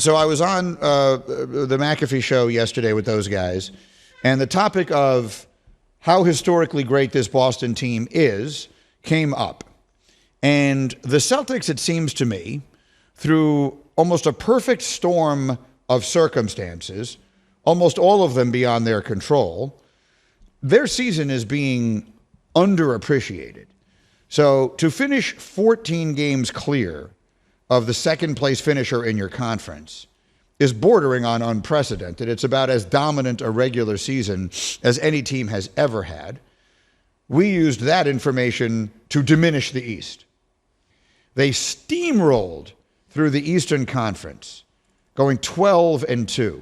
So I was on the McAfee show yesterday with those guys, and the topic of how historically great this Boston team is came up. And the Celtics, it seems to me, through almost a perfect storm of circumstances, almost all of them beyond their control, their season is being underappreciated. So to finish 14 games clear of the second place finisher in your conference is bordering on unprecedented. It's about as dominant a regular season as any team has ever had. We used that information to diminish the East. They steamrolled through the Eastern Conference, going 12-2.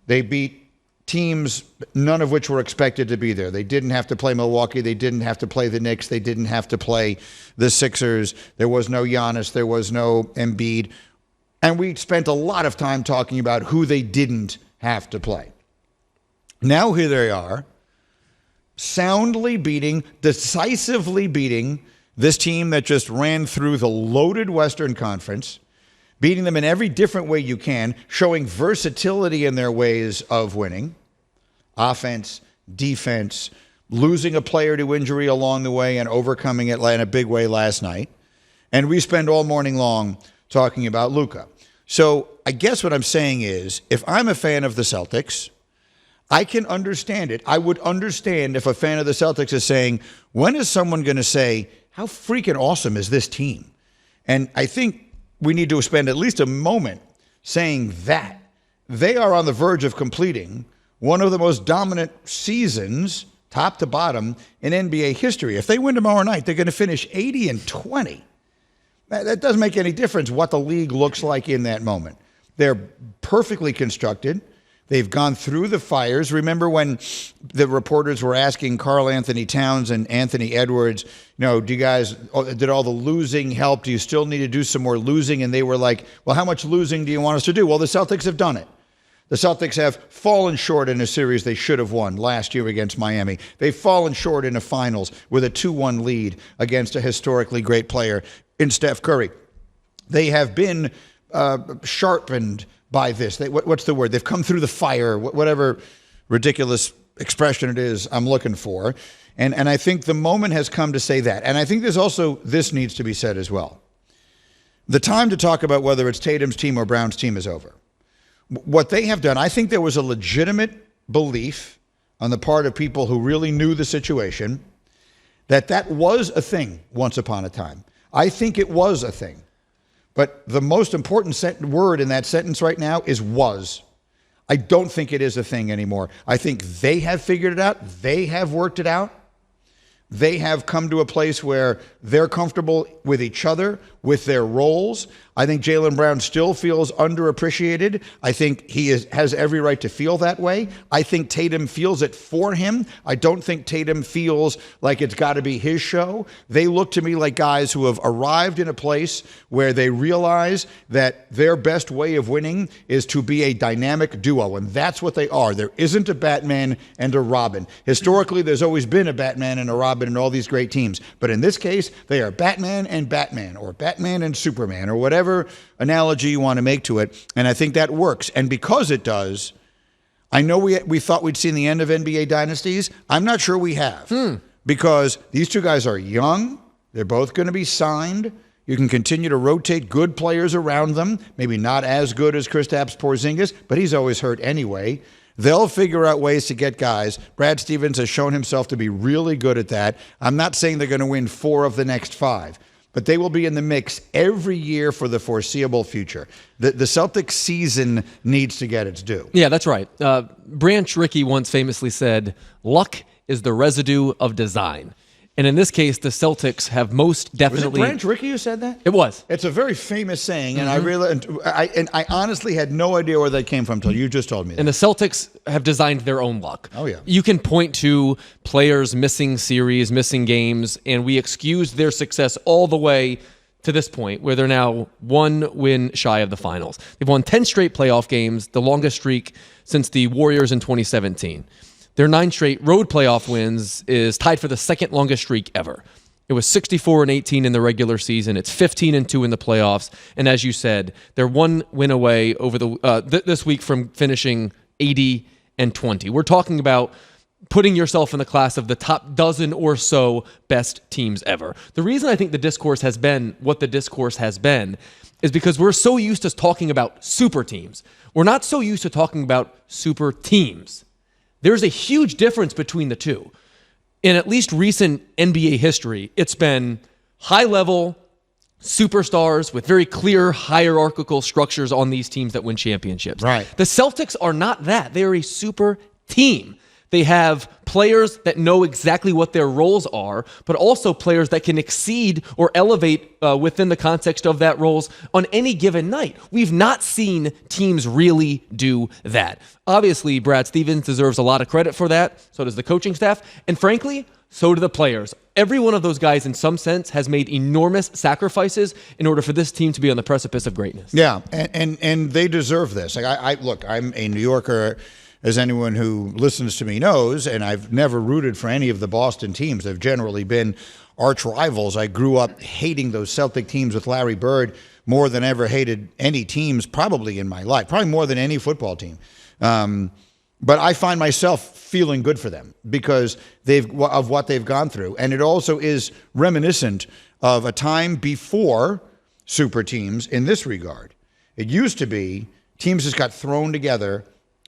They beat teams, none of which were expected to be there. They didn't have to play Milwaukee. They didn't have to play the Knicks. They didn't have to play the Sixers. There was no Giannis. There was no Embiid. And we spent a lot of time talking about who they didn't have to play. Now here they are, soundly beating, decisively beating this team that just ran through the loaded Western Conference, beating them in every different way you can, showing versatility in their ways of winning. Offense, defense, losing a player to injury along the way and overcoming it in a big way last night. And we spend all morning long talking about Luka. So I guess what I'm saying is, if I'm a fan of the Celtics, I can understand it. I would understand if a fan of the Celtics is saying, when is someone going to say, how freaking awesome is this team? And I think we need to spend at least a moment saying that they are on the verge of completing one of the most dominant seasons, top to bottom, in NBA history. If they win tomorrow night, they're going to finish 80-20. That doesn't make any difference what the league looks like in that moment. They're perfectly constructed. They've gone through the fires. Remember when the reporters were asking Karl Anthony Towns and Anthony Edwards, do you guys, did all the losing help? Do you still need to do some more losing? And they were like, well, how much losing do you want us to do? Well, the Celtics have done it. The Celtics have fallen short in a series they should have won last year against Miami. They've fallen short in the finals with a 2-1 lead against a historically great player in Steph Curry. They have been sharpened by this. What's the word? They've come through the fire, whatever ridiculous expression it is I'm looking for. And I think the moment has come to say that. And I think this needs to be said as well. The time to talk about whether it's Tatum's team or Brown's team is over. What they have done, I think there was a legitimate belief on the part of people who really knew the situation that was a thing once upon a time. I think it was a thing. But the most important word in that sentence right now is was. I don't think it is a thing anymore. I think they have figured it out. They have worked it out. They have come to a place where they're comfortable with each other, with their roles. I think Jaylen Brown still feels underappreciated. I think he has every right to feel that way. I think Tatum feels it for him. I don't think Tatum feels like it's got to be his show. They look to me like guys who have arrived in a place where they realize that their best way of winning is to be a dynamic duo, and that's what they are. There isn't a Batman and a Robin. Historically, there's always been a Batman and a Robin in all these great teams. But in this case, they are Batman and Batman, or Batman and Superman, or whatever analogy you want to make to it. And I think that works. And because it does, I know we thought we'd seen the end of NBA dynasties. I'm not sure we have. Because these two guys are young. They're both going to be signed. You can continue to rotate good players around them. Maybe not as good as Kristaps Porzingis, but he's always hurt anyway. They'll figure out ways to get guys. Brad Stevens has shown himself to be really good at that. I'm not saying they're going to win 4 of the next 5, but they will be in the mix every year for the foreseeable future. The Celtics season needs to get its due. Yeah, that's right. Branch Rickey once famously said, luck is the residue of design. And in this case, the Celtics have most definitely... Was it Branch Rickey who said that? It was. It's a very famous saying, and I honestly had no idea where that came from until you just told me that. And the Celtics have designed their own luck. Oh, yeah. You can point to players missing series, missing games, and we excuse their success all the way to this point, where they're now 1 win shy of the finals. They've won 10 straight playoff games, the longest streak since the Warriors in 2017. Their 9 straight road playoff wins is tied for the second longest streak ever. It was 64-18 in the regular season. It's 15-2 in the playoffs. And as you said, they're one win away over this week from finishing 80-20. We're talking about putting yourself in the class of the top dozen or so best teams ever. The reason I think the discourse has been what the discourse has been is because we're so used to talking about super teams. We're not so used to talking about super teams. There's a huge difference between the two. In at least recent NBA history, it's been high-level superstars with very clear hierarchical structures on these teams that win championships. Right. The Celtics are not that. They are a super team. They have players that know exactly what their roles are, but also players that can exceed or elevate within the context of that roles on any given night. We've not seen teams really do that. Obviously, Brad Stevens deserves a lot of credit for that. So does the coaching staff. And frankly, so do the players. Every one of those guys, in some sense, has made enormous sacrifices in order for this team to be on the precipice of greatness. Yeah, and they deserve this. Like look, I'm a New Yorker, as anyone who listens to me knows, and I've never rooted for any of the Boston teams. They've generally been arch rivals. I grew up hating those Celtic teams with Larry Bird more than I ever hated any teams probably in my life, probably more than any football team. But I find myself feeling good for them because of what they've gone through. And it also is reminiscent of a time before super teams in this regard. It used to be teams just got thrown together.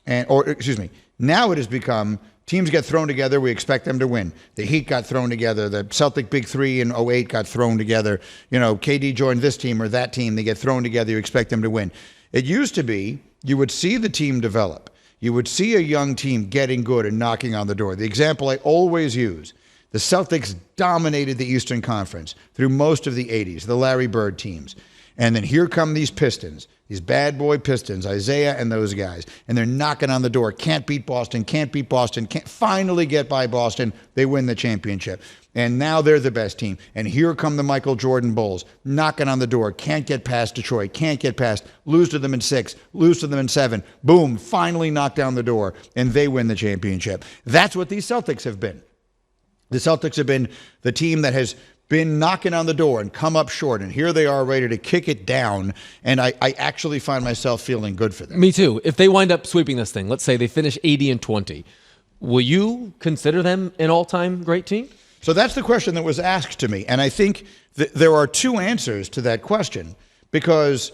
Now it has become teams get thrown together, we expect them to win. The Heat got thrown together. The Celtic Big Three in 08 got thrown together. KD joined this team or that team. They get thrown together, you expect them to win. It used to be you would see the team develop. You would see a young team getting good and knocking on the door. The example I always use, the Celtics dominated the Eastern Conference through most of the 80s, the Larry Bird teams. And then here come these Pistons, these bad boy Pistons, Isaiah and those guys, and they're knocking on the door. Can't beat Boston, can't finally get by Boston. They win the championship. And now they're the best team. And here come the Michael Jordan Bulls, knocking on the door. Can't get past Detroit, can't get past, lose to them in 6, lose to them in 7. Boom, finally knock down the door, and they win the championship. That's what these Celtics have been. The Celtics have been the team that has been knocking on the door and come up short, and here they are ready to kick it down, and I actually find myself feeling good for them. Me too. If they wind up sweeping this thing, let's say they finish 80-20, will you consider them an all-time great team? So that's the question that was asked to me, and I think there are two answers to that question, because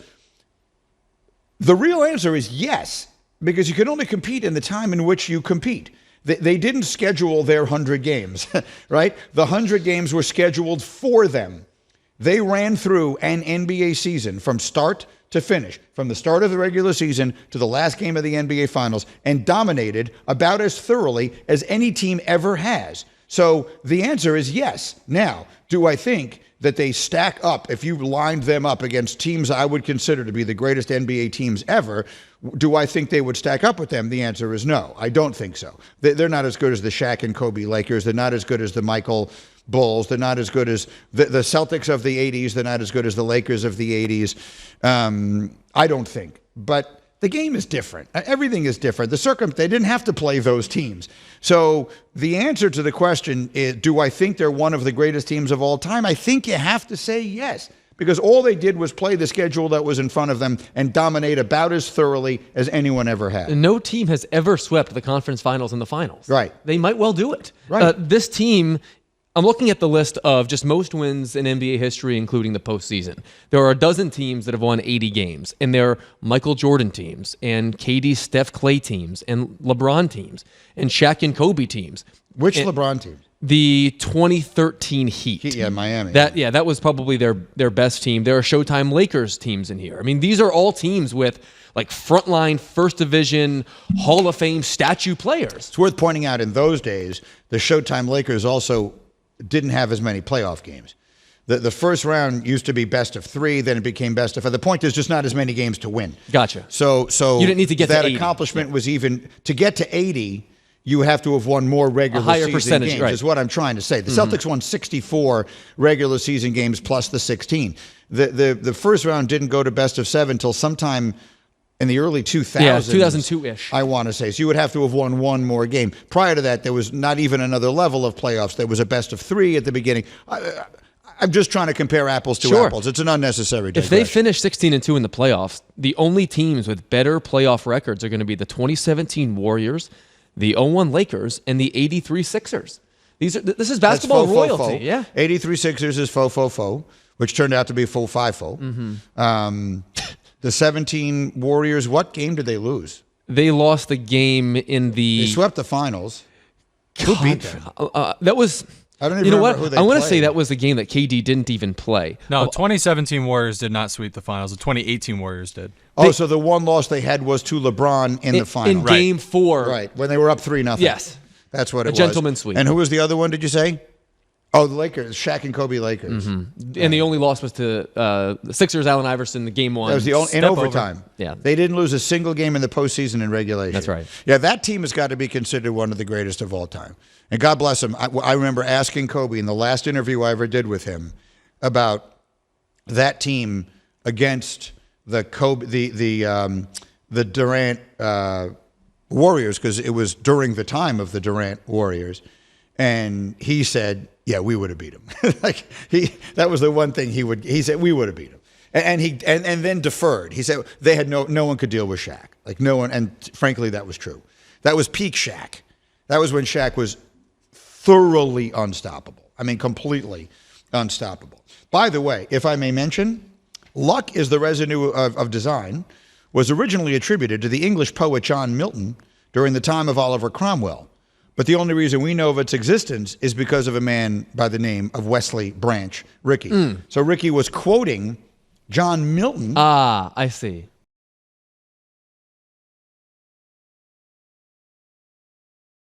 the real answer is yes, because you can only compete in the time in which you compete. They didn't schedule their 100 games, right? The 100 games were scheduled for them. They ran through an NBA season from start to finish, from the start of the regular season to the last game of the NBA Finals, and dominated about as thoroughly as any team ever has. So the answer is yes. Now, do I think that they stack up, if you lined them up against teams I would consider to be the greatest NBA teams ever, do I think they would stack up with them? The answer is no. I don't think so. They're not as good as the Shaq and Kobe Lakers. They're not as good as the Michael Bulls. They're not as good as the Celtics of the 80s. They're not as good as the Lakers of the 80s. I don't think. But the game is different. Everything is different. They didn't have to play those teams. So the answer to the question is, do I think they're one of the greatest teams of all time? I think you have to say yes, because all they did was play the schedule that was in front of them and dominate about as thoroughly as anyone ever had. And no team has ever swept the conference finals and the finals. Right. They might well do it. Right. This team, I'm looking at the list of just most wins in NBA history, including the postseason. There are a dozen teams that have won 80 games, and they're Michael Jordan teams, and KD, Steph, Clay teams, and LeBron teams, and Shaq and Kobe teams. Which LeBron teams? The 2013 Heat. Yeah, Miami. That was probably their best team. There are Showtime Lakers teams in here. I mean, these are all teams with like frontline, first division, Hall of Fame statue players. It's worth pointing out in those days, the Showtime Lakers also didn't have as many playoff games. The first round used to be best of 3, then it became best of 5. The point is just not as many games to win. Gotcha. So you didn't need to get that to 80. accomplishment was even to get to 80. You have to have won more regular higher season percentage, games, right. is what I'm trying to say. The Celtics won 64 regular season games plus the 16. The first round didn't go to best of 7 until sometime in the early 2000s. Yeah, 2002-ish. I want to say. So you would have to have won one more game. Prior to that, there was not even another level of playoffs. There was a best of 3 at the beginning. I'm just trying to compare apples to apples. It's an unnecessary digression. If they finish 16-2 in the playoffs, the only teams with better playoff records are going to be the 2017 Warriors, the 0-1 Lakers, and the 83 Sixers. This is basketball royalty. Yeah. 83 Sixers is faux, which turned out to be full 5-0. The 17 Warriors, what game did they lose? They lost the game in the... They swept the finals. Who beat them? That was... I don't even remember who they played. I want to say that was the game that KD didn't even play. No, 2017 Warriors did not sweep the finals. The 2018 Warriors did. So the one loss they had was to LeBron in the finals. In Game 4. Right, when they were up 3-0. Yes. That's what it was. A gentleman's sweep. And who was the other one, did you say? Oh, the Lakers, Shaq and Kobe Lakers. Mm-hmm. And the only loss was to the Sixers, Allen Iverson, the Game 1. That was the only, in overtime. Yeah. They didn't lose a single game in the postseason in regulation. That's right. Yeah, that team has got to be considered one of the greatest of all time. And God bless him. I remember asking Kobe in the last interview I ever did with him about that team against the Durant Warriors, because it was during the time of the Durant Warriors. And he said, "Yeah, we would have beat him." That was the one thing he said, we would have beat him. And he then deferred. He said they had no one could deal with Shaq. Like no one, and frankly that was true. That was peak Shaq. That was when Shaq was thoroughly unstoppable. I mean, completely unstoppable. By the way, if I may mention, luck is the residue of design was originally attributed to the English poet John Milton during the time of Oliver Cromwell. But the only reason we know of its existence is because of a man by the name of Wesley Branch Rickey. So Rickey was quoting John Milton. I see.